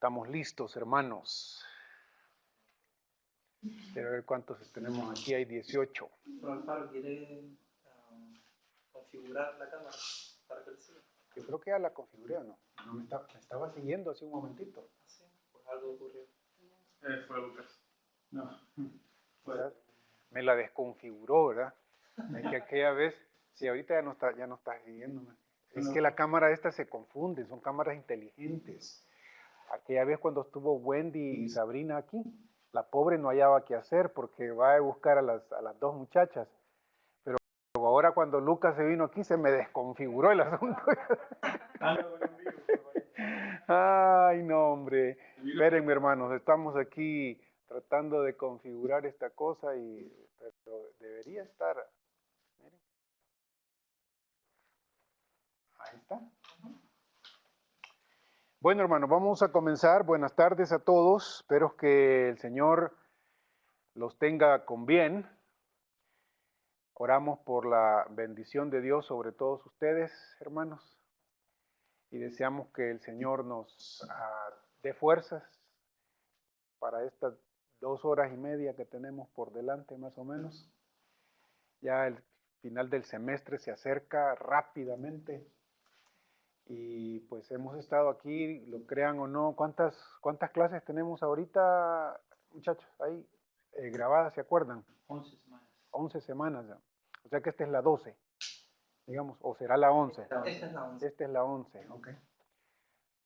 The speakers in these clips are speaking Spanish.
Estamos listos, hermanos. Quiero ver cuántos tenemos aquí. Hay 18. Alfaro quiere configurar la cámara para que le siga. Yo creo que ya la configuré, ¿o no? No me estaba siguiendo hace un momentito. Sí, pues algo ocurrió. Fue Lucas. No. Quizás me la desconfiguró, ¿verdad? Es que aquella vez, sí, ahorita ya no está siguiéndome. Es que la cámara esta se confunde, son cámaras inteligentes. Aquella vez cuando estuvo Wendy y Sabrina aquí, la pobre no hallaba qué hacer porque va a buscar a las dos muchachas. Pero ahora cuando Lucas se vino aquí se me desconfiguró el asunto. Ay, no, hombre. Espérenme, hermanos, estamos aquí tratando de configurar esta cosa pero debería estar. Miren. Ahí está. Bueno, hermanos, vamos a comenzar. Buenas tardes a todos. Espero que el Señor los tenga con bien. Oramos por la bendición de Dios sobre todos ustedes, hermanos. Y deseamos que el Señor nos dé fuerzas para estas 2 horas y media que tenemos por delante, más o menos. Ya el final del semestre se acerca rápidamente. Y pues hemos estado aquí, lo crean o no. ¿Cuántas clases tenemos ahorita, muchachos? Ahí grabadas, ¿se acuerdan? 11 semanas. 11 semanas ya. O sea que esta es la 12, digamos, o será la 11. Esta es la 11. Esta es la 11, ok.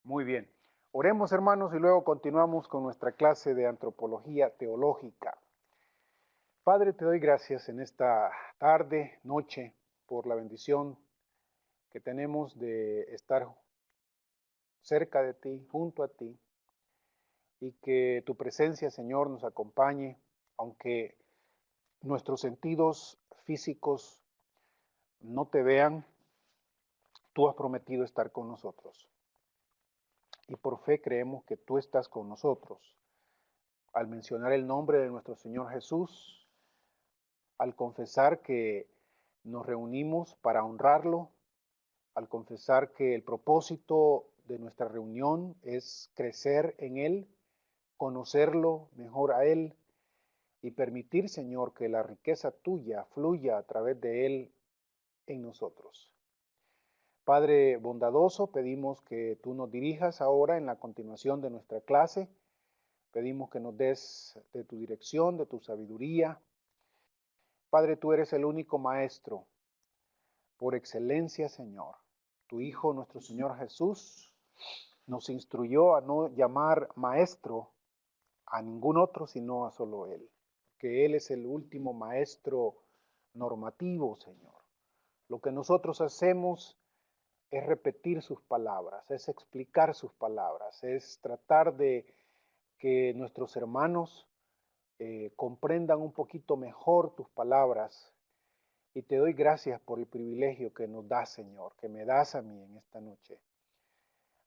Muy bien. Oremos, hermanos, y luego continuamos con nuestra clase de antropología teológica. Padre, te doy gracias en esta tarde, noche, por la bendición que tenemos de estar cerca de ti, junto a ti, y que tu presencia, Señor, nos acompañe, aunque nuestros sentidos físicos no te vean, tú has prometido estar con nosotros. Y por fe creemos que tú estás con nosotros. Al mencionar el nombre de nuestro Señor Jesús, al confesar que nos reunimos para honrarlo, al confesar que el propósito de nuestra reunión es crecer en Él, conocerlo mejor a Él y permitir, Señor, que la riqueza tuya fluya a través de Él en nosotros. Padre bondadoso, pedimos que tú nos dirijas ahora en la continuación de nuestra clase. Pedimos que nos des de tu dirección, de tu sabiduría. Padre, tú eres el único maestro por excelencia, Señor. Tu Hijo, nuestro Señor Jesús, nos instruyó a no llamar maestro a ningún otro, sino a solo Él. Que Él es el último maestro normativo, Señor. Lo que nosotros hacemos es repetir sus palabras, es explicar sus palabras, es tratar de que nuestros hermanos comprendan un poquito mejor tus palabras. Y te doy gracias por el privilegio que nos das, Señor, que me das a mí en esta noche,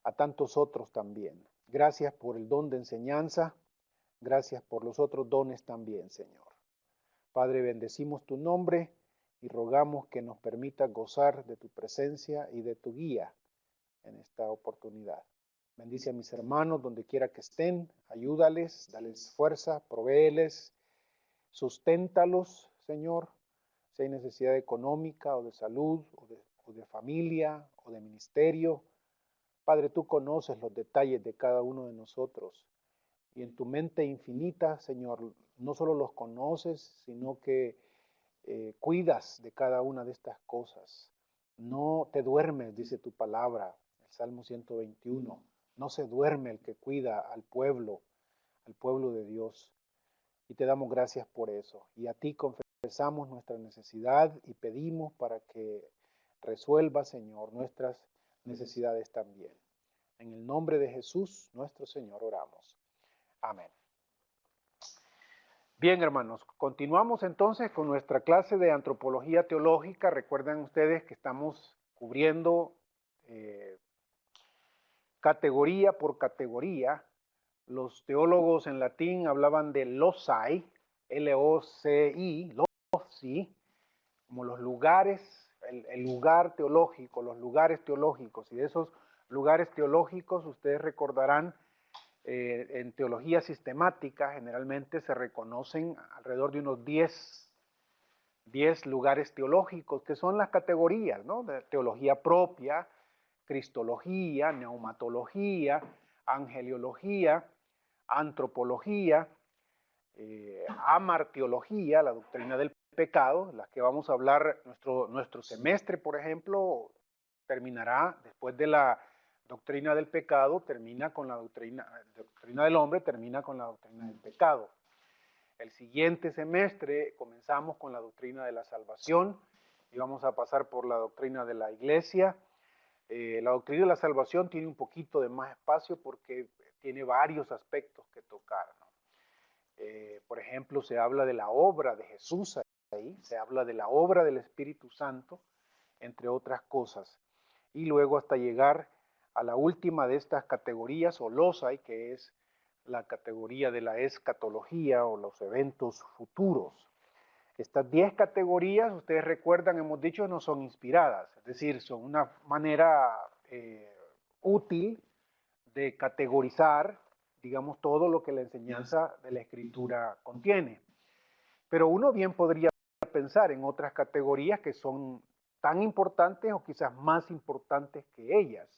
a tantos otros también. Gracias por el don de enseñanza, gracias por los otros dones también, Señor. Padre, bendecimos tu nombre y rogamos que nos permitas gozar de tu presencia y de tu guía en esta oportunidad. Bendice a mis hermanos donde quiera que estén, ayúdales, dales fuerza, provéeles, susténtalos, Señor, si hay necesidad económica o de salud o de familia o de ministerio. Padre, tú conoces los detalles de cada uno de nosotros y en tu mente infinita, Señor, no solo los conoces, sino que cuidas de cada una de estas cosas. No te duermes, dice tu palabra, el Salmo 121. No se duerme el que cuida al pueblo de Dios. Y te damos gracias por eso. Y a ti confesamos nuestra necesidad y pedimos para que resuelva, Señor, nuestras necesidades también. En el nombre de Jesús, nuestro Señor, oramos. Amén. Bien, hermanos, continuamos entonces con nuestra clase de antropología teológica. Recuerden ustedes que estamos cubriendo categoría por categoría. Los teólogos en latín hablaban de loci, L-O-C-I, loci, como los lugares, el lugar teológico, los lugares teológicos. Y de esos lugares teológicos ustedes recordarán En teología sistemática generalmente se reconocen alrededor de unos 10 lugares teológicos, que son las categorías, ¿no? De teología propia, cristología, neumatología, angeliología, antropología, amartiología, la doctrina del pecado, las que vamos a hablar. Nuestro semestre, por ejemplo, terminará después de la doctrina del pecado, termina con la doctrina del hombre, termina con la doctrina del pecado. El siguiente semestre comenzamos con la doctrina de la salvación y vamos a pasar por la doctrina de la iglesia. La doctrina de la salvación tiene un poquito de más espacio porque tiene varios aspectos que tocar, ¿no? Por ejemplo, se habla de la obra de Jesús ahí, se habla de la obra del Espíritu Santo, entre otras cosas. Y luego hasta llegar a la última de estas categorías, o losai, que es la categoría de la escatología o los eventos futuros. Estas 10 categorías, ustedes recuerdan, hemos dicho, no son inspiradas, es decir, son una manera útil de categorizar, digamos, todo lo que la enseñanza de la Escritura contiene. Pero uno bien podría pensar en otras categorías que son tan importantes o quizás más importantes que ellas.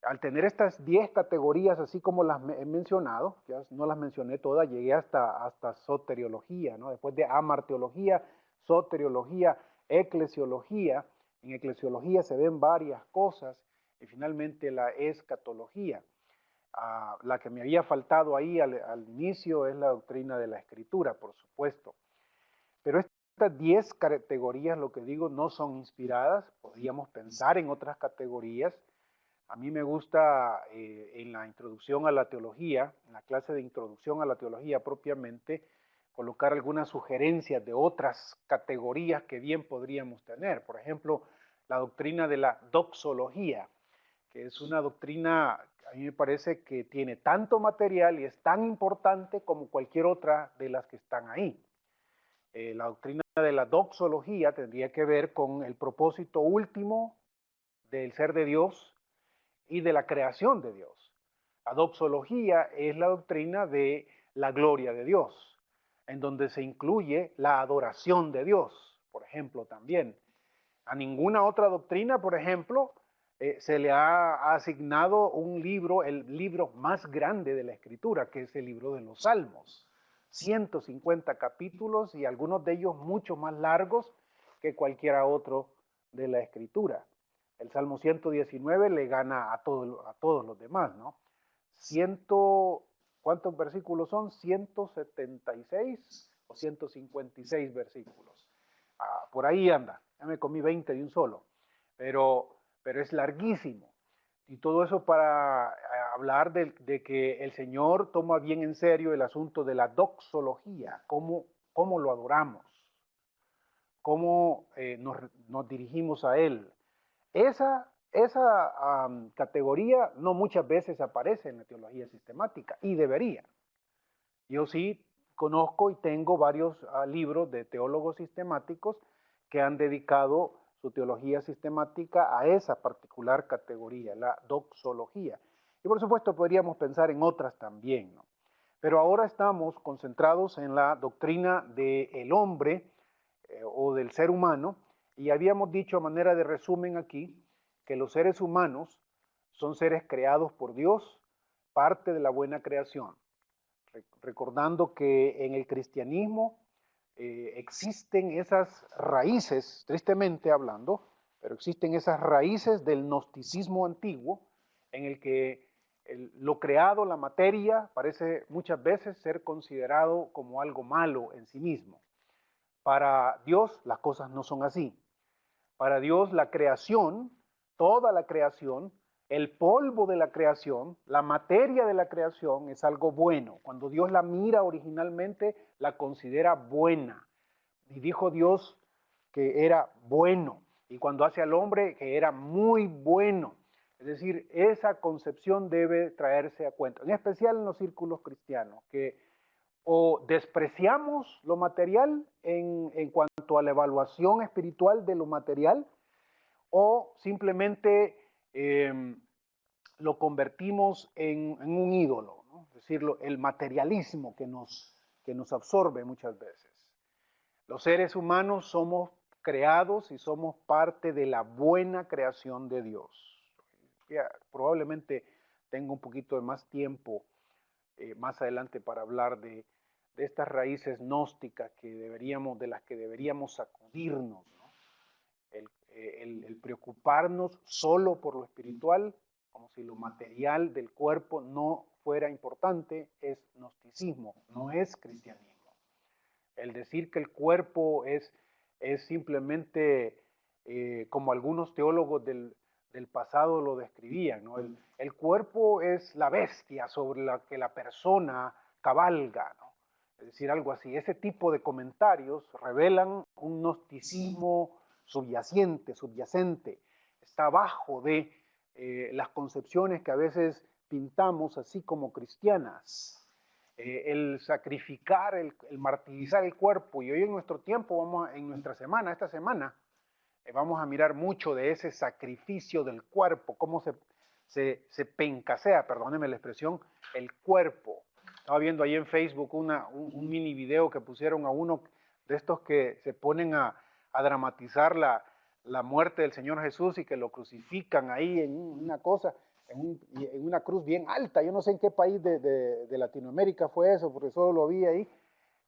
Al tener estas 10 categorías, así como las he mencionado, ya no las mencioné todas, llegué hasta soteriología, ¿no? Después de amarteología, soteriología, eclesiología. En eclesiología se ven varias cosas y finalmente la escatología. La que me había faltado ahí al inicio es la doctrina de la Escritura, por supuesto. Pero estas 10 categorías, lo que digo, no son inspiradas. Podríamos pensar en otras categorías. A mí me gusta en la introducción a la teología, en la clase de introducción a la teología propiamente, colocar algunas sugerencias de otras categorías que bien podríamos tener. Por ejemplo, la doctrina de la doxología, que es una doctrina, a mí me parece que tiene tanto material y es tan importante como cualquier otra de las que están ahí. La doctrina de la doxología tendría que ver con el propósito último del ser de Dios y de la creación de Dios. La doxología es la doctrina de la gloria de Dios, en donde se incluye la adoración de Dios, por ejemplo, también. A ninguna otra doctrina, por ejemplo, se le ha asignado un libro, el libro más grande de la Escritura, que es el libro de los Salmos. 150 capítulos y algunos de ellos mucho más largos que cualquiera otro de la Escritura. El Salmo 119 le gana a todos los demás, ¿no? ¿Cuántos versículos son? 176 o 156 versículos. Por ahí anda, ya me comí 20 de un solo, pero es larguísimo. Y todo eso para hablar de que el Señor toma bien en serio el asunto de la doxología, cómo lo adoramos, cómo nos dirigimos a Él. Esa categoría no muchas veces aparece en la teología sistemática y debería. Yo sí conozco y tengo varios libros de teólogos sistemáticos que han dedicado su teología sistemática a esa particular categoría, la doxología. Y por supuesto podríamos pensar en otras también, ¿no? Pero ahora estamos concentrados en la doctrina del hombre o del ser humano, y habíamos dicho a manera de resumen aquí que los seres humanos son seres creados por Dios, parte de la buena creación. Recordando que en el cristianismo existen esas raíces, tristemente hablando, pero existen esas raíces del gnosticismo antiguo en el que lo creado, la materia, parece muchas veces ser considerado como algo malo en sí mismo. Para Dios las cosas no son así. Para Dios la creación, toda la creación, el polvo de la creación, la materia de la creación es algo bueno. Cuando Dios la mira originalmente, la considera buena. Y dijo Dios que era bueno. Y cuando hace al hombre, que era muy bueno. Es decir, esa concepción debe traerse a cuenta, en especial en los círculos cristianos, que o despreciamos lo material en cuanto a la evaluación espiritual de lo material, o simplemente lo convertimos en un ídolo, ¿no? ¿no? Es decir, el materialismo que nos absorbe muchas veces. Los seres humanos somos creados y somos parte de la buena creación de Dios. Ya, probablemente tengo un poquito de más tiempo más adelante para hablar de estas raíces gnósticas de las que deberíamos sacudirnos, ¿no? El preocuparnos solo por lo espiritual, como si lo material del cuerpo no fuera importante, es gnosticismo, no es cristianismo. El decir que el cuerpo es simplemente como algunos teólogos del pasado lo describían, ¿no? El cuerpo es la bestia sobre la que la persona cabalga, ¿no? Es decir, algo así. Ese tipo de comentarios revelan un gnosticismo subyacente, está abajo de las concepciones que a veces pintamos así como cristianas. El sacrificar, el martirizar el cuerpo. Y hoy en nuestro tiempo, en nuestra semana, esta semana, vamos a mirar mucho de ese sacrificio del cuerpo, cómo se pencasea, perdónenme la expresión, el cuerpo. Estaba viendo ahí en Facebook un mini video que pusieron a uno de estos que se ponen a dramatizar la muerte del Señor Jesús y que lo crucifican ahí en una cosa, en una cruz bien alta. Yo no sé en qué país de Latinoamérica fue eso, porque solo lo vi ahí.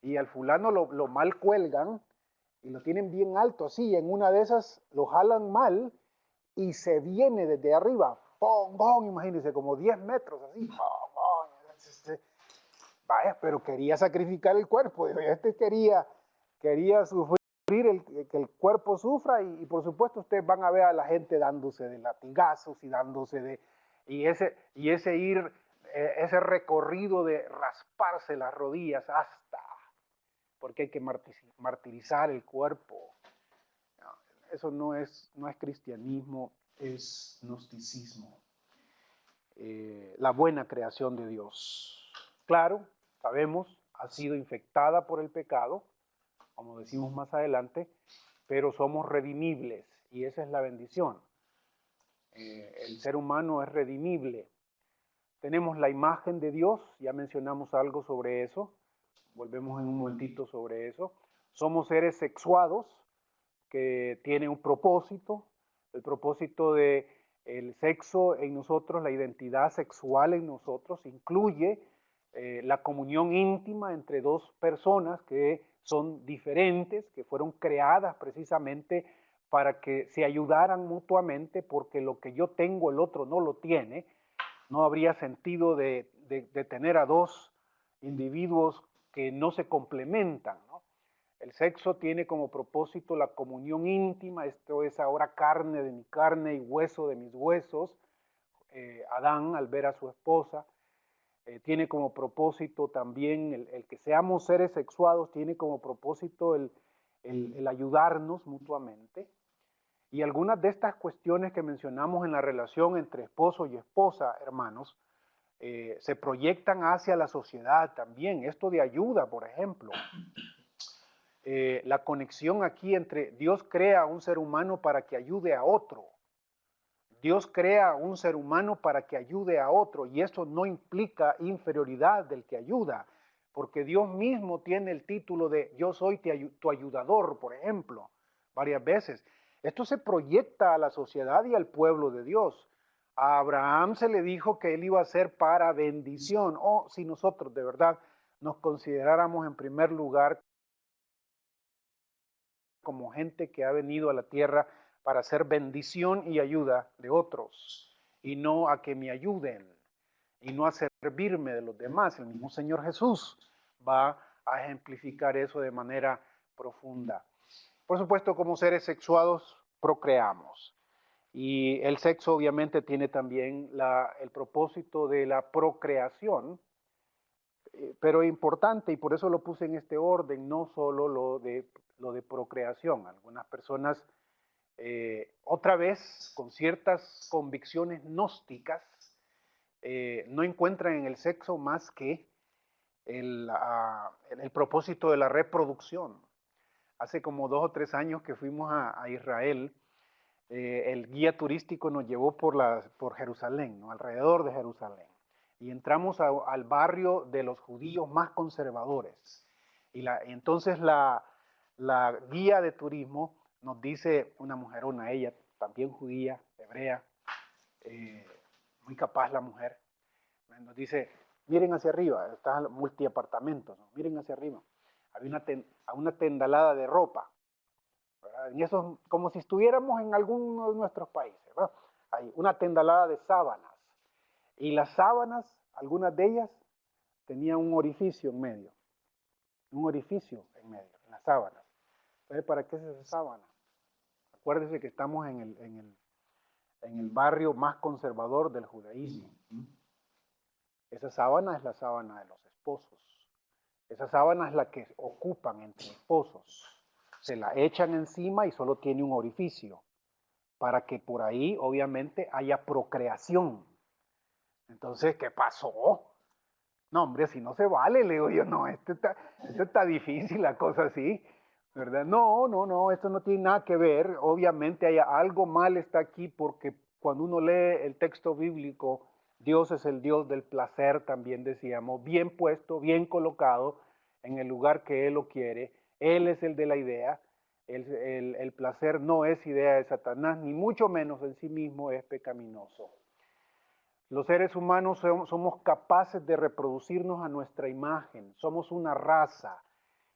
Y al fulano lo mal cuelgan y lo tienen bien alto así. En una de esas lo jalan mal y se viene desde arriba. ¡Pum, pum! Imagínense, como 10 metros así. ¡Pum, pum! Vaya, pero quería sacrificar el cuerpo. Este quería sufrir, que el cuerpo sufra y por supuesto ustedes van a ver a la gente dándose de latigazos y dándose de... Y ese recorrido de rasparse las rodillas hasta... porque hay que martirizar el cuerpo. No, eso no es cristianismo, es gnosticismo. La buena creación de Dios. Claro, sabemos, ha sido infectada por el pecado, como decimos más adelante, pero somos redimibles y esa es la bendición. El ser humano es redimible. Tenemos la imagen de Dios, ya mencionamos algo sobre eso, volvemos en un momentito sobre eso. Somos seres sexuados que tienen un propósito, el propósito de el sexo en nosotros, la identidad sexual en nosotros, incluye la comunión íntima entre dos personas que son diferentes, que fueron creadas precisamente para que se ayudaran mutuamente, porque lo que yo tengo el otro no lo tiene. No habría sentido de tener a dos individuos que no se complementan, ¿no? El sexo tiene como propósito la comunión íntima, esto es ahora carne de mi carne y hueso de mis huesos. Adán, al ver a su esposa, tiene como propósito también el que seamos seres sexuados, tiene como propósito el ayudarnos mutuamente. Y algunas de estas cuestiones que mencionamos en la relación entre esposo y esposa, hermanos, se proyectan hacia la sociedad también. Esto de ayuda, por ejemplo. La conexión aquí entre Dios crea a un ser humano para que ayude a otro. Dios crea a un ser humano para que ayude a otro y eso no implica inferioridad del que ayuda, porque Dios mismo tiene el título de yo soy tu ayudador, por ejemplo, varias veces. Esto se proyecta a la sociedad y al pueblo de Dios. A Abraham se le dijo que él iba a ser para bendición. O si nosotros de verdad nos consideráramos en primer lugar como gente que ha venido a la tierra para hacer bendición y ayuda de otros, y no a que me ayuden, y no a servirme de los demás. El mismo Señor Jesús va a ejemplificar eso de manera profunda. Por supuesto, como seres sexuados, procreamos. Y el sexo obviamente tiene también el propósito de la procreación, pero importante, y por eso lo puse en este orden, no solo lo de procreación. Algunas personas, otra vez, con ciertas convicciones gnósticas, no encuentran en el sexo más que el propósito de la reproducción. Hace como 2 o 3 años que fuimos a Israel, el guía turístico nos llevó por Jerusalén, ¿no? Alrededor de Jerusalén. y entramos al barrio de los judíos más conservadores. Y entonces la guía de turismo nos dice, una mujerona, ella también judía, hebrea, muy capaz la mujer, nos dice, miren hacia arriba, está multiapartamentos, ¿no? Miren hacia arriba. Había una tendalada de ropa, ¿verdad? Y eso como si estuviéramos en alguno de nuestros países, ¿verdad? Hay una tendalada de sábanas. Y las sábanas, algunas de ellas, tenían un orificio en medio. Un orificio en medio, en las sábanas. Entonces, ¿para qué es esa sábana? Acuérdense que estamos en el barrio más conservador del judaísmo. Esa sábana es la sábana de los esposos. Esa sábana es la que ocupan entre esposos. Se la echan encima y solo tiene un orificio, para que por ahí, obviamente, haya procreación. Entonces, ¿qué pasó? No, hombre, si no se vale, le digo yo, no, esto está difícil, la cosa así, ¿verdad? No, esto no tiene nada que ver. Obviamente hay algo mal está aquí, porque cuando uno lee el texto bíblico, Dios es el Dios del placer, también decíamos, bien puesto, bien colocado en el lugar que Él lo quiere. Él es el de la idea. El placer no es idea de Satanás, ni mucho menos en sí mismo es pecaminoso. Los seres humanos somos capaces de reproducirnos a nuestra imagen, somos una raza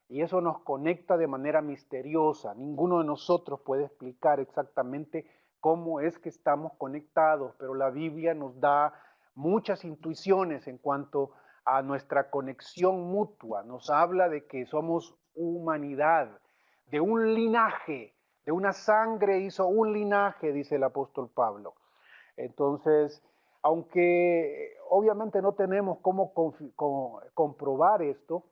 y eso nos conecta de manera misteriosa. Ninguno de nosotros puede explicar exactamente cómo es que estamos conectados, pero la Biblia nos da muchas intuiciones en cuanto a nuestra conexión mutua. Nos habla de que somos humanidad, de un linaje, de una sangre hizo un linaje, dice el apóstol Pablo. Entonces, aunque obviamente no tenemos cómo comprobar esto,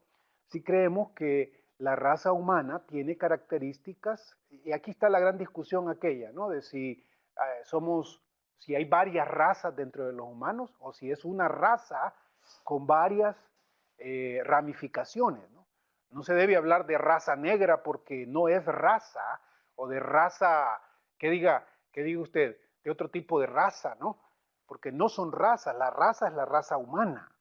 sí creemos que la raza humana tiene características, y aquí está la gran discusión aquella, ¿no? De si si hay varias razas dentro de los humanos o si es una raza con varias ramificaciones, ¿no? No se debe hablar de raza negra porque no es raza, o de raza, que diga usted, de otro tipo de raza, ¿no? Porque no son razas, la raza es la raza humana.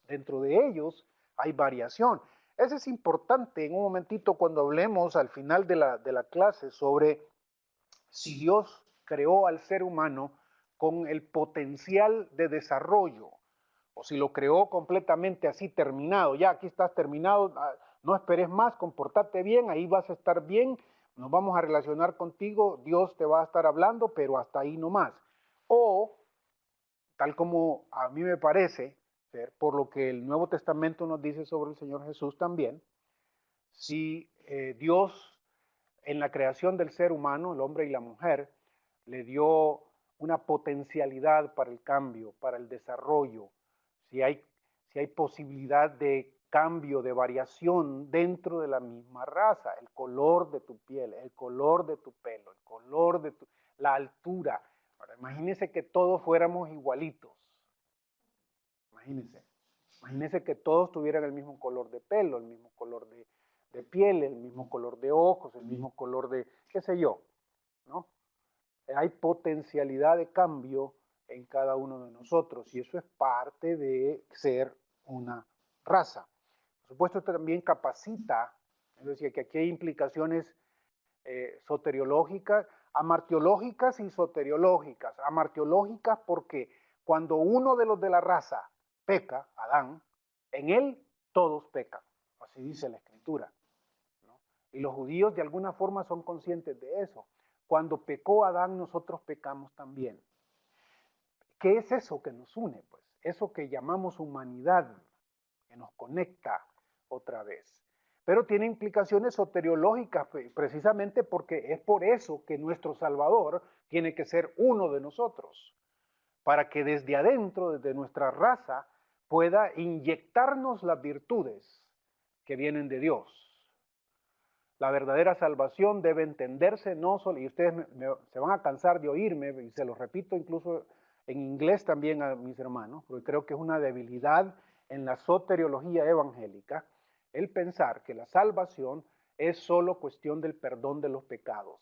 Dentro de ellos hay variación. Eso es importante en un momentito cuando hablemos al final de la clase sobre si Dios creó al ser humano con el potencial de desarrollo, o si lo creó completamente así terminado. Ya aquí estás terminado, no esperes más, comportate bien, ahí vas a estar bien, nos vamos a relacionar contigo, Dios te va a estar hablando, pero hasta ahí nomás. O, tal como a mí me parece, por lo que el Nuevo Testamento nos dice sobre el Señor Jesús también, si Dios en la creación del ser humano, el hombre y la mujer, le dio una potencialidad para el cambio, para el desarrollo, si hay posibilidad de cambio, de variación dentro de la misma raza, el color de tu piel, el color de tu pelo, el color de la altura. Ahora, imagínense que todos fuéramos igualitos. Imagínense que todos tuvieran el mismo color de pelo, el mismo color de piel, el mismo color de ojos, el mismo color de, qué sé yo, ¿no? Hay potencialidad de cambio en cada uno de nosotros y eso es parte de ser una raza. Por supuesto, esto también capacita, es decir, que aquí hay implicaciones soteriológicas, amartiológicas y soteriológicas. Amartiológicas porque cuando uno de los de la raza peca, Adán, en él todos pecan, así dice la Escritura, ¿no? Y los judíos de alguna forma son conscientes de eso. Cuando pecó Adán, nosotros pecamos también. ¿Qué es eso que nos une? Pues eso que llamamos humanidad, que nos conecta otra vez. Pero tiene implicaciones soteriológicas, precisamente porque es por eso que nuestro Salvador tiene que ser uno de nosotros, para que desde adentro, desde nuestra raza, pueda inyectarnos las virtudes que vienen de Dios. La verdadera salvación debe entenderse no solo, y ustedes se van a cansar de oírme, y se lo repito incluso en inglés también a mis hermanos, porque creo que es una debilidad en la soteriología evangélica, el pensar que la salvación es solo cuestión del perdón de los pecados.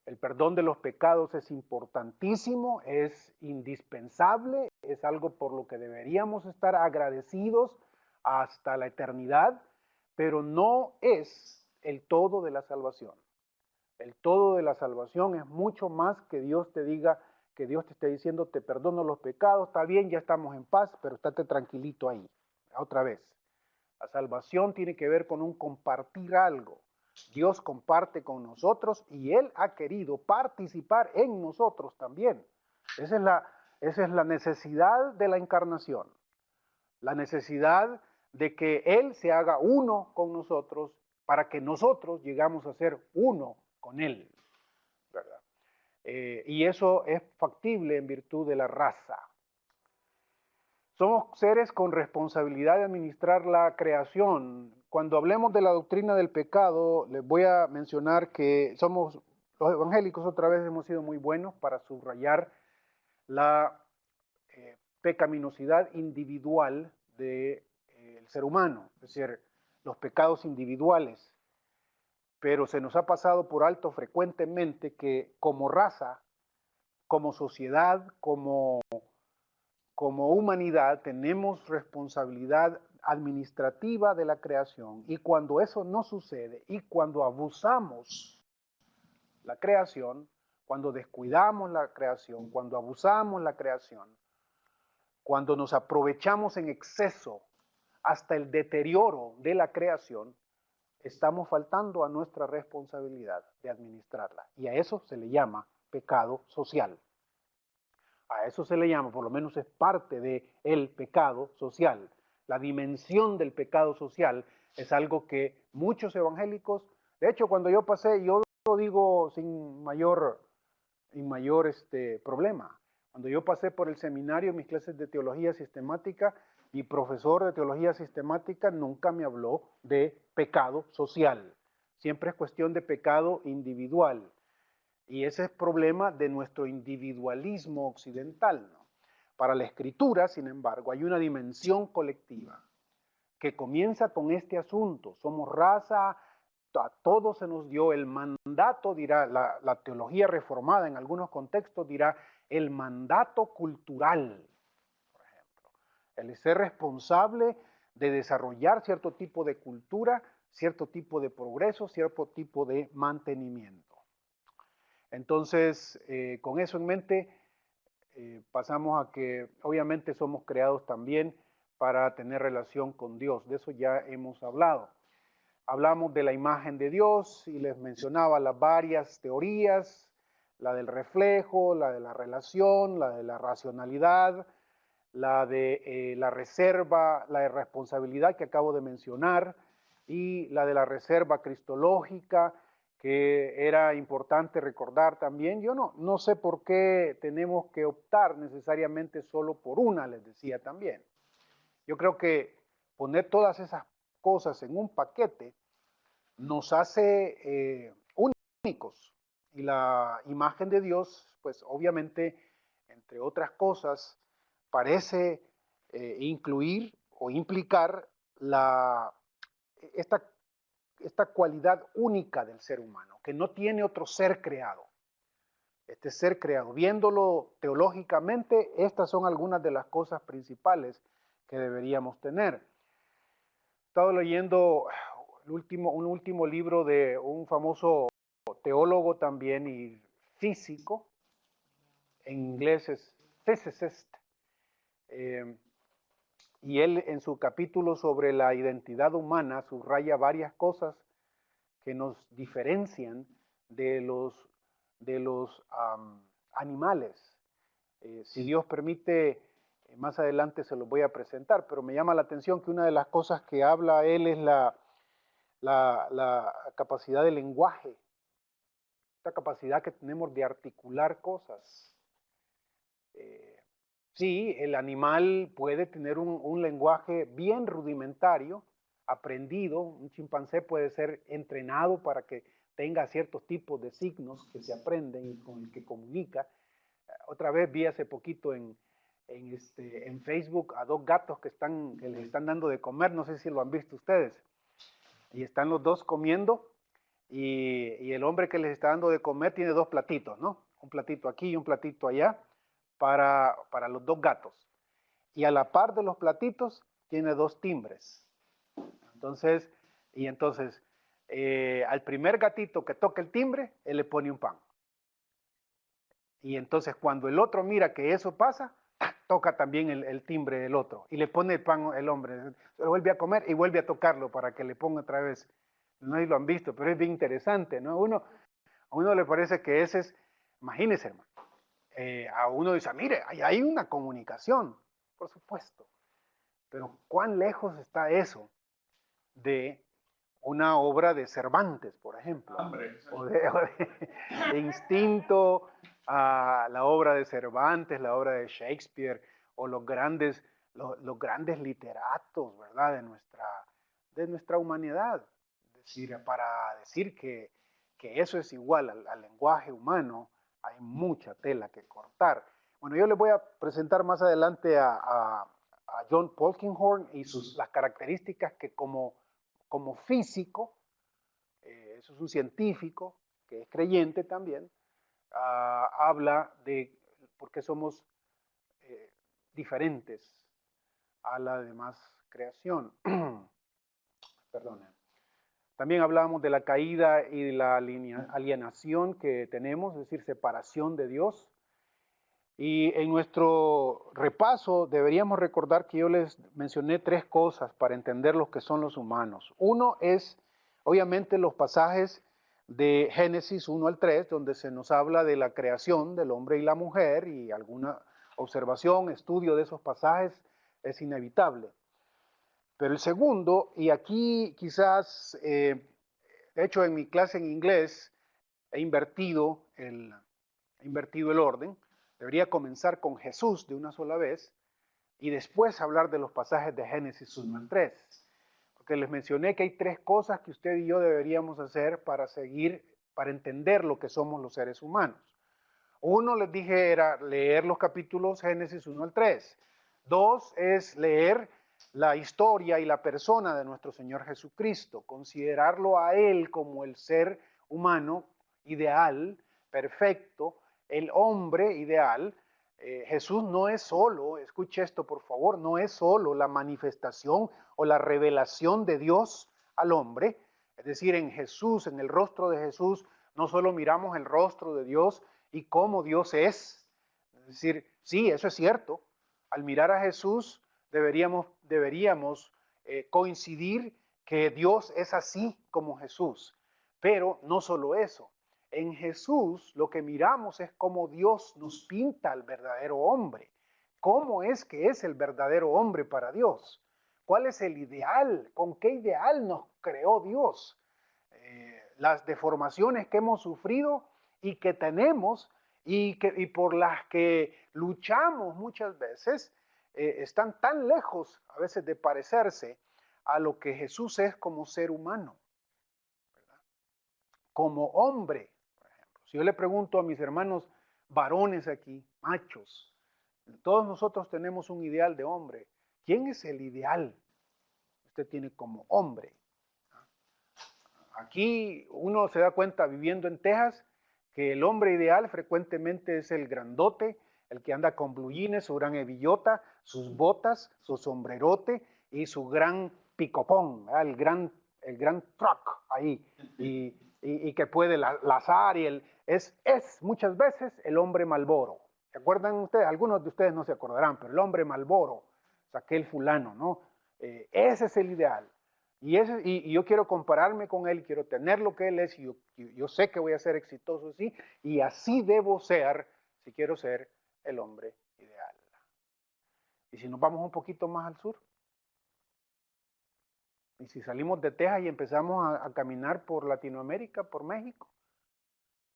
El perdón de los pecados es importantísimo, es indispensable, es algo por lo que deberíamos estar agradecidos hasta la eternidad, pero no es el todo de la salvación. El todo de la salvación es mucho más que Dios te diga, que Dios te esté diciendo, te perdono los pecados, está bien, ya estamos en paz, pero estate tranquilito ahí. Otra vez, la salvación tiene que ver con un compartir algo. Dios comparte con nosotros y Él ha querido participar en nosotros también. Esa es la necesidad de la encarnación. La necesidad de que Él se haga uno con nosotros para que nosotros llegamos a ser uno con Él, ¿verdad? Y eso es factible en virtud de la raza. Somos seres con responsabilidad de administrar la creación. Cuando hablemos de la doctrina del pecado, les voy a mencionar que los evangélicos otra vez hemos sido muy buenos para subrayar la pecaminosidad individual del ser humano, es decir, los pecados individuales. Pero se nos ha pasado por alto frecuentemente que como raza, como sociedad, como humanidad tenemos responsabilidad administrativa de la creación, y cuando eso no sucede y cuando abusamos la creación, cuando descuidamos la creación, cuando abusamos la creación, cuando nos aprovechamos en exceso hasta el deterioro de la creación, estamos faltando a nuestra responsabilidad de administrarla, y a eso se le llama pecado social. A eso se le llama, por lo menos es parte del pecado social. La dimensión del pecado social es algo que muchos evangélicos, de hecho cuando yo pasé, yo lo digo sin mayor problema, cuando yo pasé por el seminario, mis clases de teología sistemática, mi profesor de teología sistemática nunca me habló de pecado social, siempre es cuestión de pecado individual. Y ese es problema de nuestro individualismo occidental, ¿no? Para la Escritura, sin embargo, hay una dimensión colectiva que comienza con este asunto. Somos raza, a todos se nos dio el mandato, dirá la teología reformada en algunos contextos, dirá el mandato cultural, por ejemplo. El ser responsable de desarrollar cierto tipo de cultura, cierto tipo de progreso, cierto tipo de mantenimiento. Entonces, con eso en mente, pasamos a que obviamente somos creados también para tener relación con Dios. De eso ya hemos hablado. Hablamos de la imagen de Dios y les mencionaba las varias teorías, la del reflejo, la de la relación, la de la racionalidad, la de la reserva, la de responsabilidad que acabo de mencionar, y la de la reserva cristológica, que era importante recordar también. Yo no sé por qué tenemos que optar necesariamente solo por una, les decía también. Yo creo que poner todas esas cosas en un paquete nos hace únicos. Y la imagen de Dios, pues obviamente, entre otras cosas, parece incluir o implicar esta cualidad única del ser humano, que no tiene otro ser creado. Este ser creado, viéndolo teológicamente, estas son algunas de las cosas principales que deberíamos tener. He estado leyendo un último libro de un famoso teólogo también y físico, en inglés es physicist, y él en su capítulo sobre la identidad humana subraya varias cosas que nos diferencian de los animales. Si Dios permite, más adelante se los voy a presentar, pero me llama la atención que una de las cosas que habla él es la capacidad de lenguaje, esta capacidad que tenemos de articular cosas. Sí, el animal puede tener un lenguaje bien rudimentario, aprendido. Un chimpancé puede ser entrenado para que tenga ciertos tipos de signos que se aprenden y con el que comunica. Otra vez vi hace poquito en Facebook a dos gatos que les están dando de comer, no sé si lo han visto ustedes, y están los dos comiendo, y el hombre que les está dando de comer tiene dos platitos, ¿no? Un platito aquí y un platito allá para los dos gatos. Y a la par de los platitos tiene dos timbres. Entonces, al primer gatito que toca el timbre, él le pone un pan. Y entonces cuando el otro mira que eso pasa, toca también el timbre del otro y le pone el pan el hombre, se lo vuelve a comer y vuelve a tocarlo para que le ponga otra vez. No sé si lo han visto, pero es bien interesante, ¿no? A uno le parece que ese es, imagínense, hermano, a uno dice, mire, hay una comunicación, por supuesto, pero ¿cuán lejos está eso de una obra de Cervantes, por ejemplo? Hambre. De Instinto, a la obra de Cervantes, la obra de Shakespeare, o los grandes literatos, ¿verdad? De nuestra humanidad. Es decir, para decir que eso es igual al lenguaje humano, hay mucha tela que cortar. Bueno, yo les voy a presentar más adelante a John Polkinghorne y las características que como físico, eso es un científico que es creyente también, habla de por qué somos diferentes a la demás creación. Perdón. También hablábamos de la caída y la alienación que tenemos, es decir, separación de Dios. Y en nuestro repaso deberíamos recordar que yo les mencioné tres cosas para entender lo que son los humanos. Uno es, obviamente, los pasajes de Génesis 1 al 3, donde se nos habla de la creación del hombre y la mujer, y alguna observación, estudio de esos pasajes es inevitable. Pero el segundo, y aquí quizás, de hecho en mi clase en inglés he invertido el orden. Debería comenzar con Jesús de una sola vez y después hablar de los pasajes de Génesis 1 al 3. Porque les mencioné que hay tres cosas que usted y yo deberíamos hacer para entender lo que somos los seres humanos. Uno, les dije, era leer los capítulos Génesis 1 al 3. Dos, es leer la historia y la persona de nuestro Señor Jesucristo, considerarlo a Él como el ser humano ideal, perfecto, el hombre ideal. Jesús no es solo, escuche esto por favor, no es solo la manifestación o la revelación de Dios al hombre. Es decir, en Jesús, en el rostro de Jesús, no solo miramos el rostro de Dios y cómo Dios es. Es decir, sí, eso es cierto. Al mirar a Jesús deberíamos coincidir que Dios es así como Jesús. Pero no solo eso. En Jesús lo que miramos es cómo Dios nos pinta al verdadero hombre. ¿Cómo es que es el verdadero hombre para Dios? ¿Cuál es el ideal? ¿Con qué ideal nos creó Dios? Las deformaciones que hemos sufrido y que tenemos y por las que luchamos muchas veces, están tan lejos a veces de parecerse a lo que Jesús es como ser humano, ¿verdad? Como hombre. Si yo le pregunto a mis hermanos varones aquí, machos, todos nosotros tenemos un ideal de hombre. ¿Quién es el ideal que usted tiene como hombre? Aquí uno se da cuenta viviendo en Texas que el hombre ideal frecuentemente es el grandote, el que anda con blue jeans, su gran hebillota, sus botas, su sombrerote y su gran picopón, el gran truck ahí, y que puede lazar es muchas veces el hombre Malboro. ¿Se acuerdan ustedes? Algunos de ustedes no se acordarán, pero el hombre Malboro, o sea, aquel fulano, ¿no? Ese es el ideal. Y yo quiero compararme con él, quiero tener lo que él es, y yo sé que voy a ser exitoso, sí, y así debo ser si quiero ser el hombre ideal. Y si nos vamos un poquito más al sur, y si salimos de Texas y empezamos a caminar por Latinoamérica, por México,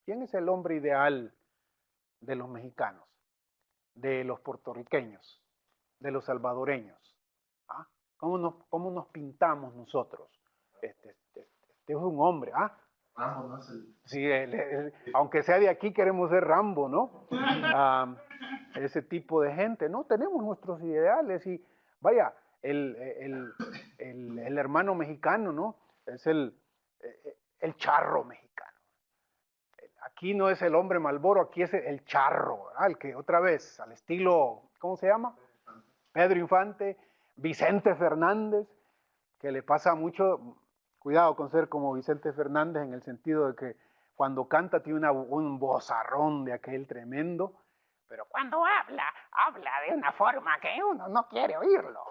¿quién es el hombre ideal de los mexicanos, de los puertorriqueños, de los salvadoreños? ¿Ah? ¿Cómo nos pintamos nosotros? Este es un hombre, ¿ah? Rambo, ¿no? Sí, aunque sea de aquí, queremos ser Rambo, ¿no? Ese tipo de gente, ¿no? Tenemos nuestros ideales y, vaya, el hermano mexicano, ¿no? Es el charro mexicano. Aquí no es el hombre Malboro, aquí es el charro, ¿verdad? El que otra vez, al estilo, ¿cómo se llama? Pedro Infante, Vicente Fernández, que le pasa mucho, cuidado con ser como Vicente Fernández en el sentido de que cuando canta tiene un vozarrón de aquel tremendo, pero cuando habla de una forma que uno no quiere oírlo.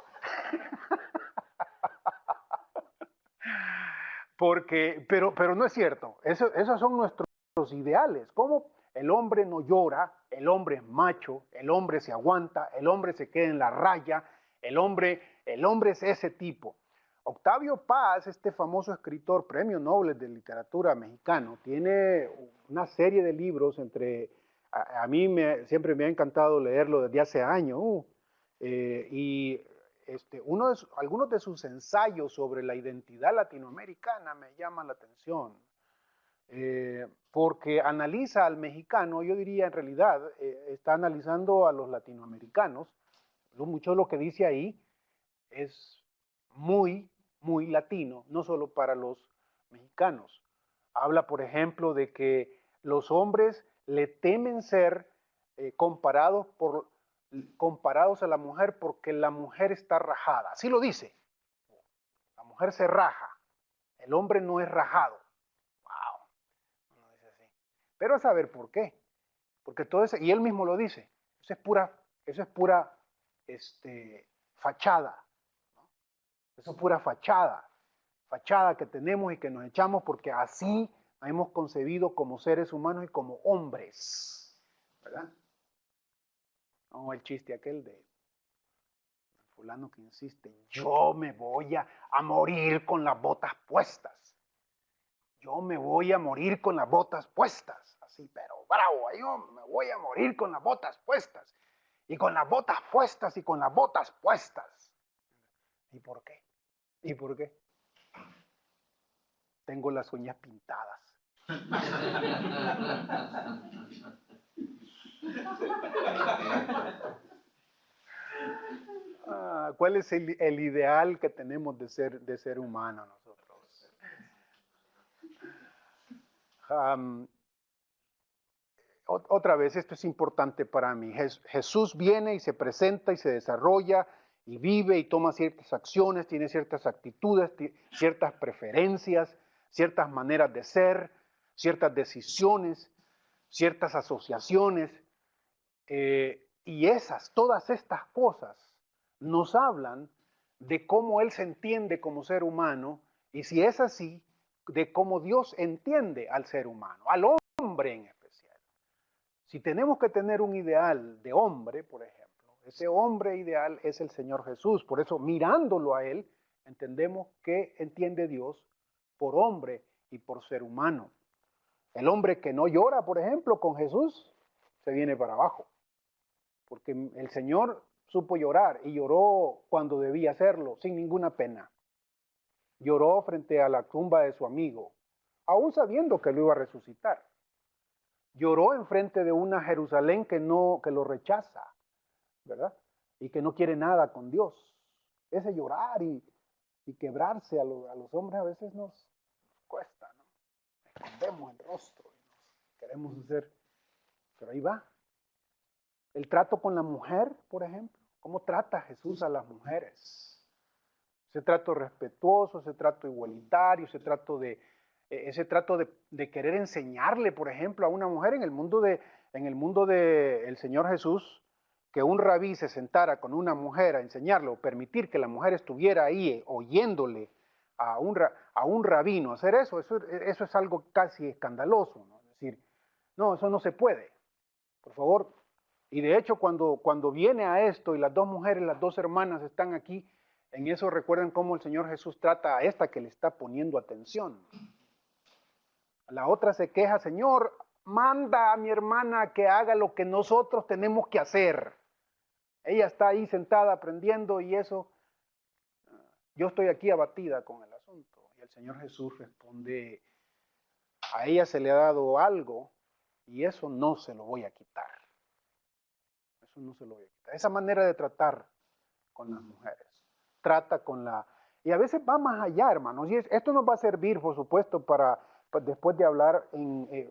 Pero no es cierto, esos son nuestros ideales. Como el hombre no llora, el hombre es macho, el hombre se aguanta, el hombre se queda en la raya, el hombre es ese tipo. Octavio Paz, este famoso escritor, premio Nobel de literatura mexicano, tiene una serie de libros a mí siempre me ha encantado leerlo desde hace años, y algunos de sus ensayos sobre la identidad latinoamericana me llaman la atención, porque analiza al mexicano, yo diría en realidad, está analizando a los latinoamericanos. Mucho de lo que dice ahí es muy, muy latino, no solo para los mexicanos. Habla, por ejemplo, de que los hombres le temen ser comparados a la mujer porque la mujer está rajada. Así lo dice. La mujer se raja, el hombre no es rajado. Wow, no dice así. Pero a saber por qué. Porque todo eso, y él mismo lo dice, eso es pura fachada. ¿No? Eso es pura fachada que tenemos y que nos echamos porque así nos hemos concebido como seres humanos y como hombres, ¿verdad? No, el chiste aquel de fulano que insiste, yo me voy a morir con las botas puestas. Yo me voy a morir con las botas puestas. Así, pero bravo, yo me voy a morir con las botas puestas. Y con las botas puestas y con las botas puestas. ¿Y por qué? ¿Y por qué? Tengo las uñas pintadas. ¿Cuál es el ideal que tenemos de ser humano nosotros? Otra vez, esto es importante para mí. Jesús viene y se presenta y se desarrolla y vive y toma ciertas acciones, tiene ciertas actitudes, ciertas preferencias, ciertas maneras de ser, ciertas decisiones, ciertas asociaciones. Y todas estas cosas nos hablan de cómo Él se entiende como ser humano y si es así, de cómo Dios entiende al ser humano, al hombre en especial. Si tenemos que tener un ideal de hombre, por ejemplo, ese hombre ideal es el Señor Jesús. Por eso, mirándolo a Él, entendemos que entiende Dios por hombre y por ser humano. El hombre que no llora, por ejemplo, con Jesús, se viene para abajo. Porque el Señor supo llorar y lloró cuando debía hacerlo, sin ninguna pena. Lloró frente a la tumba de su amigo, aún sabiendo que lo iba a resucitar. Lloró enfrente de una Jerusalén que lo rechaza, ¿verdad? Y que no quiere nada con Dios. Ese llorar y quebrarse a los hombres a veces nos cuesta, ¿no? Escondemos el rostro y nos queremos hacer, pero ahí va. El trato con la mujer, por ejemplo. ¿Cómo trata Jesús a las mujeres? Ese trato respetuoso, ese trato igualitario, ese trato de querer enseñarle, por ejemplo, a una mujer en el mundo de el Señor Jesús, que un rabí se sentara con una mujer a enseñarle o permitir que la mujer estuviera ahí oyéndole a un rabino hacer eso es algo casi escandaloso, ¿no? Es decir, no, eso no se puede. Por favor. Y de hecho, cuando viene a esto y las dos mujeres, las dos hermanas están aquí, en eso recuerden cómo el Señor Jesús trata a esta que le está poniendo atención. La otra se queja, Señor, manda a mi hermana que haga lo que nosotros tenemos que hacer. Ella está ahí sentada aprendiendo y eso, yo estoy aquí abatida con el asunto. Y el Señor Jesús responde, a ella se le ha dado algo y eso no se lo voy a quitar. Eso no se lo voy a quitar. Esa manera de tratar con las mujeres. Trata con la... Y a veces va más allá, hermanos. Y esto nos va a servir, por supuesto, para después de hablar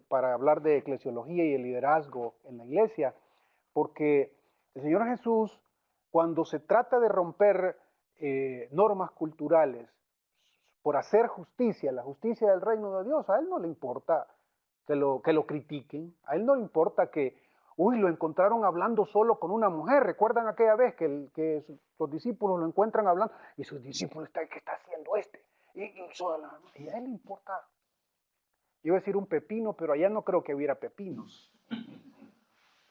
para hablar de eclesiología y el liderazgo en la iglesia, porque el Señor Jesús, cuando se trata de romper normas culturales por hacer justicia, la justicia del reino de Dios, a Él no le importa que lo critiquen, a Él no le importa que, lo encontraron hablando solo con una mujer. ¿Recuerdan aquella vez que los discípulos lo encuentran hablando y sus discípulos están, ¿qué está haciendo este? Y a Él le importa. Yo iba a decir un pepino, pero allá no creo que hubiera pepinos.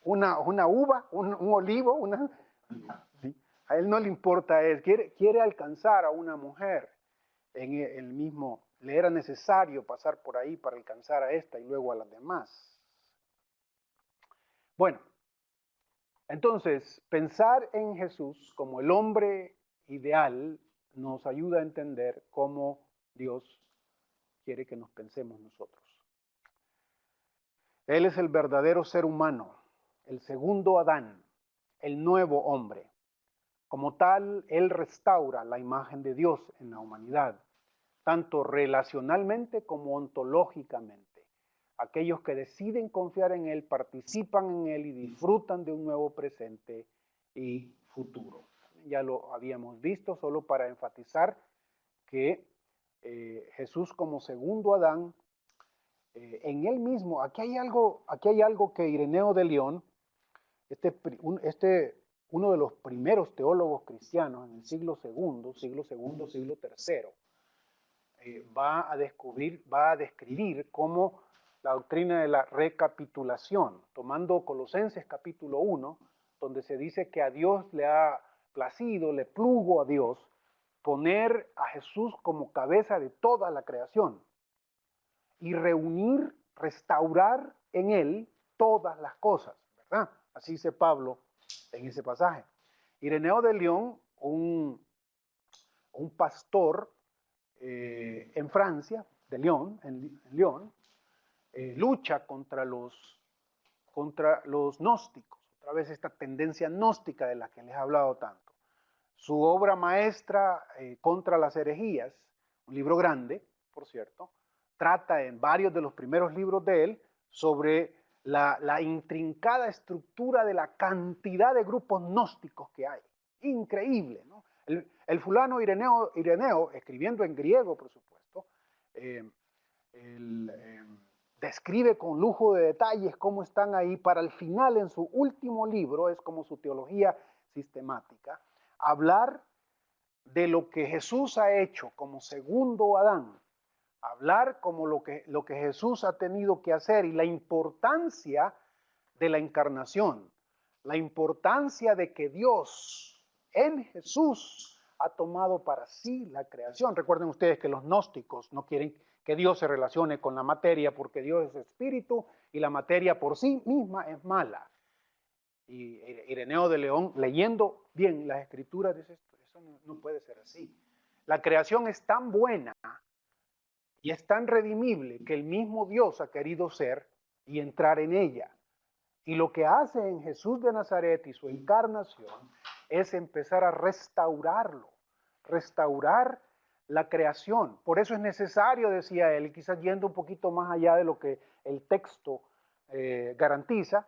Una uva, un olivo, ¿sí? A Él no le importa, Él quiere alcanzar a una mujer en el mismo. Le era necesario pasar por ahí para alcanzar a esta y luego a las demás. Bueno, entonces, pensar en Jesús como el hombre ideal nos ayuda a entender cómo Dios quiere que nos pensemos nosotros. Él es el verdadero ser humano, el segundo Adán, el nuevo hombre. Como tal, Él restaura la imagen de Dios en la humanidad, tanto relacionalmente como ontológicamente. Aquellos que deciden confiar en Él, participan en Él y disfrutan de un nuevo presente y futuro. Ya lo habíamos visto, solo para enfatizar que Jesús como segundo Adán, en Él mismo, aquí hay algo que Ireneo de León, uno de los primeros teólogos cristianos en el siglo II, siglo III, va a describir cómo la doctrina de la recapitulación, tomando Colosenses capítulo 1, donde se dice que a Dios le ha placido, le plugo a Dios, poner a Jesús como cabeza de toda la creación y reunir, restaurar en Él todas las cosas, ¿verdad? Así dice Pablo en ese pasaje. Ireneo de León, un pastor en Francia, de Lyon, en Lyon, lucha contra los gnósticos, otra vez esta tendencia gnóstica de la que les he hablado tanto. Su obra maestra, Contra las herejías, un libro grande, por cierto, trata en varios de los primeros libros de él sobre la intrincada estructura de la cantidad de grupos gnósticos que hay. Increíble, ¿no? El fulano Ireneo, escribiendo en griego, por supuesto, describe con lujo de detalles cómo están ahí para al final, en su último libro, es como su teología sistemática, hablar de lo que Jesús ha hecho como segundo Adán, hablar como lo que Jesús ha tenido que hacer y la importancia de la encarnación, la importancia de que Dios en Jesús ha tomado para sí la creación. Recuerden ustedes que los gnósticos no quieren que Dios se relacione con la materia porque Dios es espíritu y la materia por sí misma es mala. Y Ireneo de León, leyendo bien las escrituras, dice, eso no puede ser así. La creación es tan buena y es tan redimible que el mismo Dios ha querido ser y entrar en ella. Y lo que hace en Jesús de Nazaret y su encarnación es empezar a restaurarlo, restaurar la creación. Por eso es necesario, decía él, quizás yendo un poquito más allá de lo que el texto garantiza,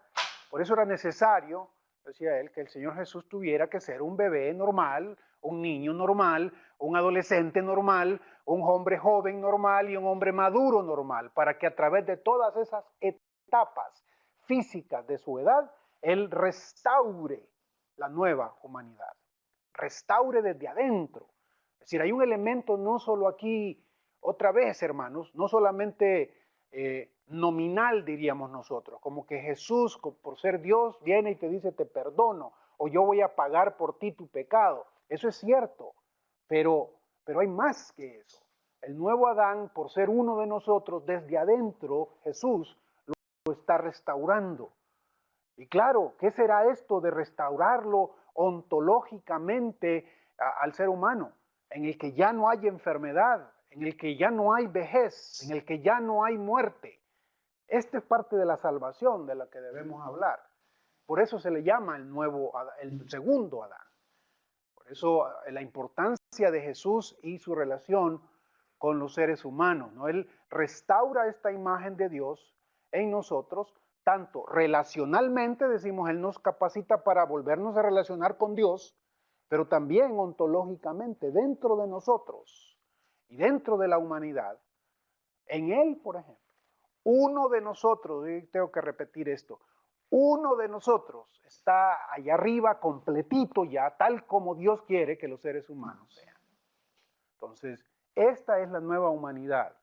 por eso era necesario, decía él, que el Señor Jesús tuviera que ser un bebé normal, un niño normal, un adolescente normal, un hombre joven normal y un hombre maduro normal, para que a través de todas esas etapas físicas de su edad, Él restaure la nueva humanidad, restaure desde adentro. Es decir, hay un elemento no solo aquí, otra vez, hermanos, no solamente nominal, diríamos nosotros, como que Jesús, por ser Dios, viene y te dice, te perdono, o yo voy a pagar por ti tu pecado. Eso es cierto, pero hay más que eso. El nuevo Adán, por ser uno de nosotros, desde adentro, Jesús lo está restaurando. Y claro, ¿qué será esto de restaurarlo ontológicamente al ser humano? En el que ya no hay enfermedad, en el que ya no hay vejez, en el que ya no hay muerte. Esta es parte de la salvación de la que debemos hablar. Por eso se le llama el segundo Adán. Por eso la importancia de Jesús y su relación con los seres humanos, ¿no? Él restaura esta imagen de Dios en nosotros, tanto relacionalmente, decimos, Él nos capacita para volvernos a relacionar con Dios, pero también ontológicamente, dentro de nosotros y dentro de la humanidad. En Él, por ejemplo, uno de nosotros, y tengo que repetir esto, uno de nosotros está allá arriba completito ya, tal como Dios quiere que los seres humanos sean. Entonces, esta es la nueva humanidad.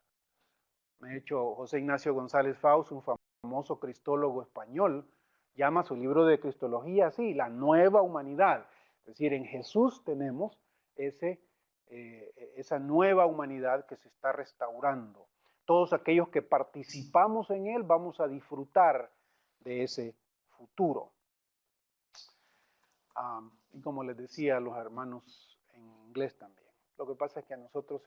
De hecho, José Ignacio González Faust, un famoso cristólogo español, llama su libro de Cristología así, la nueva humanidad. Es decir, en Jesús tenemos esa nueva humanidad que se está restaurando. Todos aquellos que participamos en Él vamos a disfrutar de ese futuro. Y como les decía a los hermanos en inglés también, lo que pasa es que a nosotros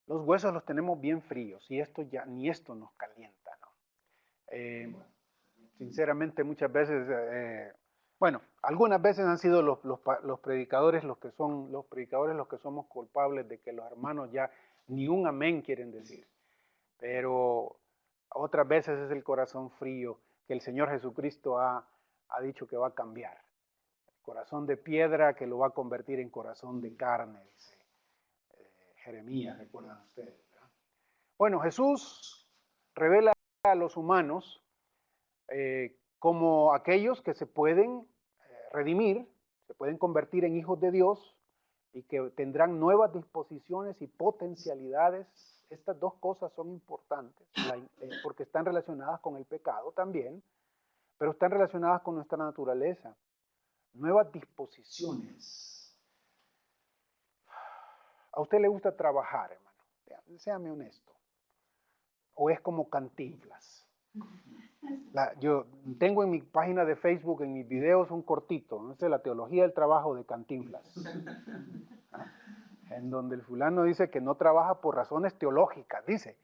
los huesos los tenemos bien fríos y esto ya ni esto nos calienta, ¿no? Sinceramente muchas veces, bueno, algunas veces han sido los predicadores los que somos culpables de que los hermanos ya ni un amén quieren decir, pero otras veces es el corazón frío que el Señor Jesucristo ha dicho que va a cambiar. El corazón de piedra que lo va a convertir en corazón de carne, dice Jeremías, recuerdan ustedes, ¿verdad? Bueno, Jesús revela a los humanos como aquellos que se pueden redimir, se pueden convertir en hijos de Dios y que tendrán nuevas disposiciones y potencialidades. Estas dos cosas son importantes porque están relacionadas con el pecado también, pero están relacionadas con nuestra naturaleza. Nuevas disposiciones. ¿A usted le gusta trabajar, hermano? Séame honesto. ¿O es como Cantinflas? Yo tengo en mi página de Facebook, en mis videos, un cortito, ¿no? La teología del trabajo de Cantinflas. En donde el fulano dice que no trabaja por razones teológicas, dice.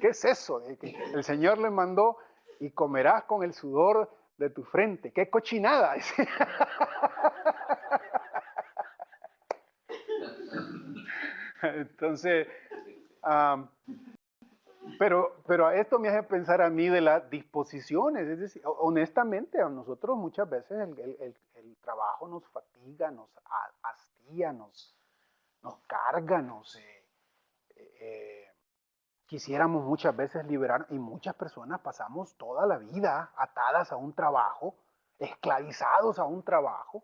¿Qué es eso? Que el Señor le mandó y comerás con el sudor de tu frente. ¡Qué cochinada! Entonces, pero esto me hace pensar a mí de las disposiciones. Es decir, honestamente, a nosotros muchas veces el trabajo nos fatiga, nos hastía, nos carga, quisiéramos muchas veces liberar, y muchas personas pasamos toda la vida atadas a un trabajo, esclavizados a un trabajo,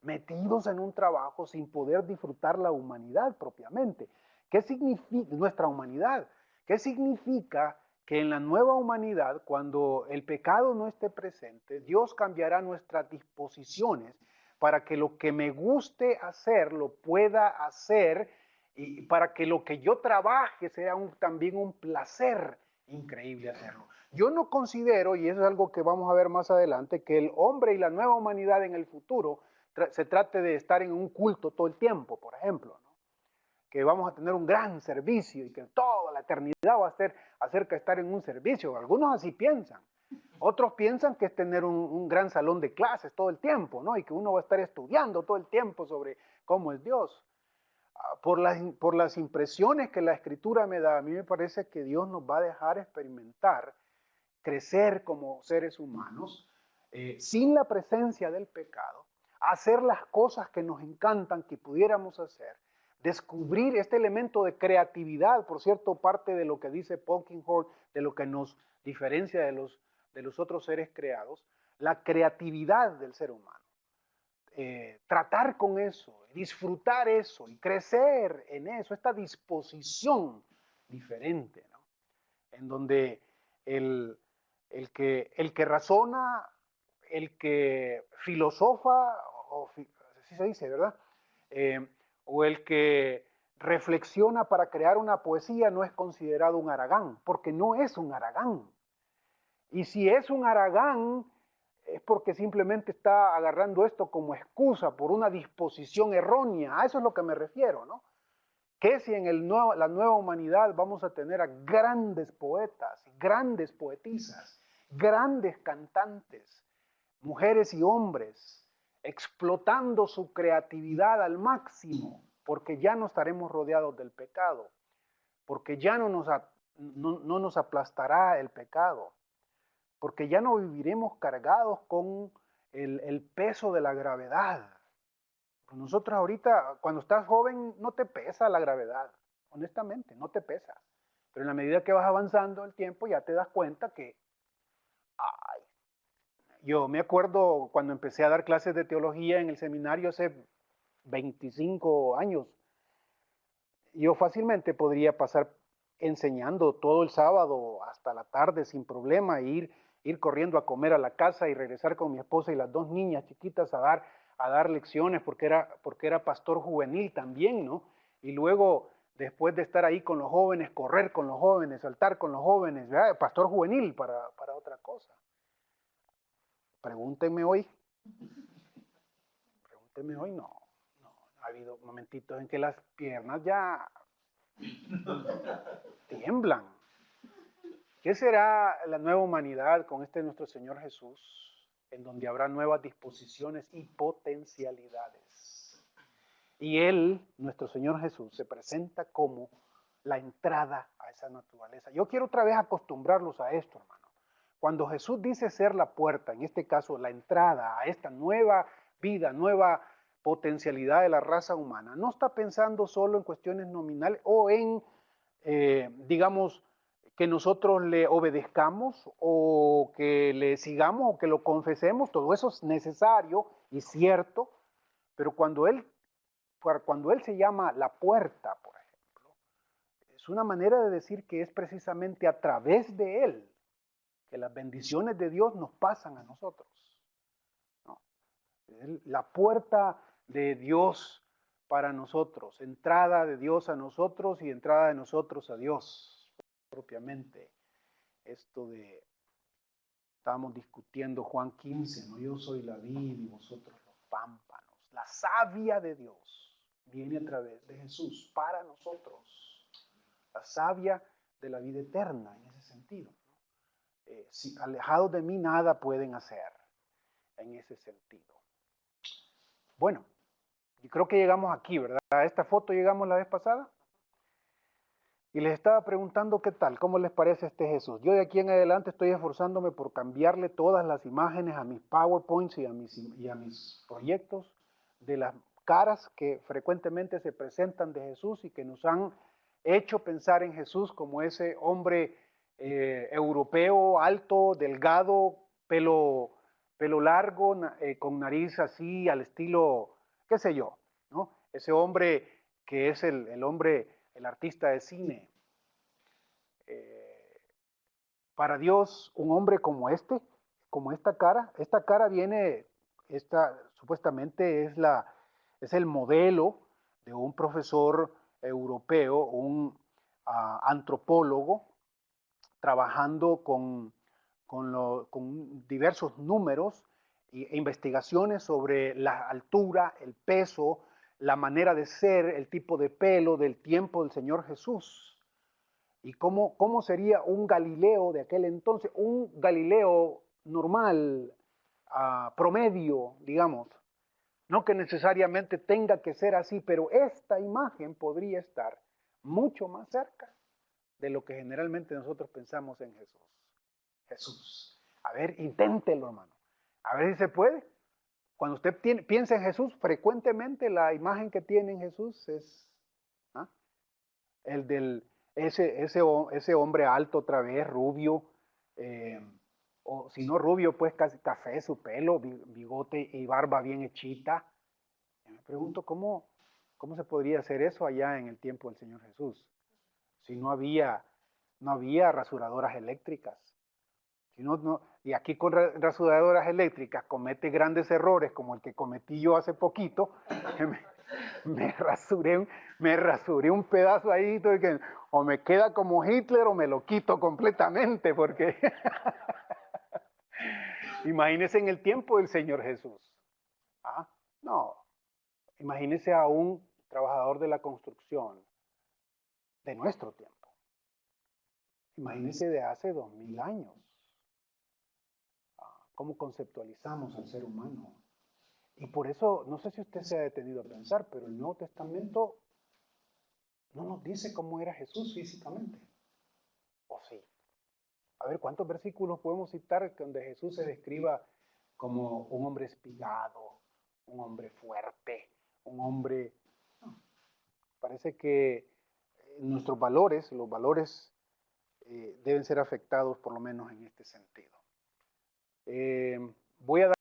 metidos en un trabajo sin poder disfrutar la humanidad propiamente. ¿Qué significa nuestra humanidad? ¿Qué significa que en la nueva humanidad, cuando el pecado no esté presente, Dios cambiará nuestras disposiciones para que lo que me guste hacer lo pueda hacer y para que lo que yo trabaje sea también un placer increíble hacerlo? Yo no considero, y eso es algo que vamos a ver más adelante, que el hombre y la nueva humanidad en el futuro se trate de estar en un culto todo el tiempo, por ejemplo, ¿no? Que vamos a tener un gran servicio y que toda la eternidad va a ser acerca de estar en un servicio. Algunos así piensan. Otros piensan que es tener un gran salón de clases todo el tiempo, ¿no? Y que uno va a estar estudiando todo el tiempo sobre cómo es Dios. Por las impresiones que la Escritura me da, a mí me parece que Dios nos va a dejar experimentar, crecer como seres humanos, sin la presencia del pecado, hacer las cosas que nos encantan, que pudiéramos hacer, descubrir este elemento de creatividad, por cierto, parte de lo que dice Polkinghorne, de lo que nos diferencia de los otros seres creados, la creatividad del ser humano. Tratar con eso, disfrutar eso y crecer en eso, esta disposición diferente, ¿no? En donde el que razona, el que filosofa, así se dice, ¿verdad? O el que reflexiona para crear una poesía no es considerado un haragán, porque no es un haragán. Y si es un haragán, es porque simplemente está agarrando esto como excusa por una disposición errónea. A eso es lo que me refiero, ¿no? Que si en la nueva humanidad vamos a tener a grandes poetas, grandes poetisas, grandes cantantes, mujeres y hombres, explotando su creatividad al máximo, porque ya no estaremos rodeados del pecado, porque ya no nos aplastará el pecado, porque ya no viviremos cargados con el peso de la gravedad. Nosotros ahorita, cuando estás joven, no te pesa la gravedad, honestamente, no te pesa. Pero en la medida que vas avanzando el tiempo, ya te das cuenta que, ay, yo me acuerdo cuando empecé a dar clases de teología en el seminario hace 25 años, yo fácilmente podría pasar enseñando todo el sábado hasta la tarde sin problema, ir corriendo a comer a la casa y regresar con mi esposa y las dos niñas chiquitas a dar lecciones porque era pastor juvenil también, ¿no? Y luego, después de estar ahí con los jóvenes, correr con los jóvenes, saltar con los jóvenes, ¿verdad? Pastor juvenil para otra cosa. Pregúntenme hoy, no. Ha habido momentitos en que las piernas ya tiemblan. ¿Qué será la nueva humanidad con este nuestro Señor Jesús, en donde habrá nuevas disposiciones y potencialidades? Y Él, nuestro Señor Jesús, se presenta como la entrada a esa naturaleza. Yo quiero otra vez acostumbrarlos a esto, hermano. Cuando Jesús dice ser la puerta, en este caso la entrada a esta nueva vida, nueva potencialidad de la raza humana, no está pensando solo en cuestiones nominales o en, digamos, que nosotros le obedezcamos o que le sigamos o que lo confesemos. Todo eso es necesario y cierto, pero cuando Él se llama la puerta, por ejemplo, es una manera de decir que es precisamente a través de Él que las bendiciones de Dios nos pasan a nosotros, ¿no? La puerta de Dios para nosotros, entrada de Dios a nosotros y entrada de nosotros a Dios, propiamente. Estábamos discutiendo Juan 15, ¿no? Yo soy la vid y vosotros los pámpanos. La savia de Dios viene a través de Jesús para nosotros. La savia de la vida eterna en ese sentido. Si alejados de mí nada pueden hacer en ese sentido. Bueno, yo creo que llegamos aquí, ¿verdad? A esta foto llegamos la vez pasada. Y les estaba preguntando qué tal, cómo les parece este Jesús. Yo de aquí en adelante estoy esforzándome por cambiarle todas las imágenes a mis PowerPoints y a mis proyectos de las caras que frecuentemente se presentan de Jesús y que nos han hecho pensar en Jesús como ese hombre europeo, alto, delgado, pelo largo, con nariz así al estilo, qué sé yo, ¿no? Ese hombre que es el hombre, el artista de cine. Para Dios, un hombre como como esta cara viene, supuestamente es el modelo de un profesor europeo, un antropólogo, trabajando con diversos números e investigaciones sobre la altura, el peso, la manera de ser, el tipo de pelo del tiempo del Señor Jesús. ¿Y cómo sería un Galileo de aquel entonces? Un Galileo normal, promedio, digamos. No que necesariamente tenga que ser así, pero esta imagen podría estar mucho más cerca de lo que generalmente nosotros pensamos en Jesús. Jesús. A ver, inténtelo, hermano. A ver si se puede. Cuando usted piensa en Jesús, frecuentemente la imagen que tiene en Jesús es el del ese hombre alto otra vez, rubio, o si no rubio, pues casi café su pelo, bigote y barba bien hechita. Y me pregunto cómo se podría hacer eso allá en el tiempo del Señor Jesús, si no había rasuradoras eléctricas. Y aquí con rasuradoras eléctricas comete grandes errores como el que cometí yo hace poquito. me rasuré un pedazo ahí que o me queda como Hitler o me lo quito completamente, porque imagínense en el tiempo del Señor Jesús. No, imagínense a un trabajador de la construcción de nuestro tiempo. Imagínense de hace 2000 años. ¿Cómo conceptualizamos al ser humano? Y por eso, no sé si usted se ha detenido a pensar, pero el Nuevo Testamento no nos dice cómo era Jesús físicamente. ¿O sí? A ver, ¿cuántos versículos podemos citar donde Jesús se describa como un hombre espigado, un hombre fuerte, un hombre... No, parece que nuestros valores, los valores deben ser afectados por lo menos en este sentido. Voy a dar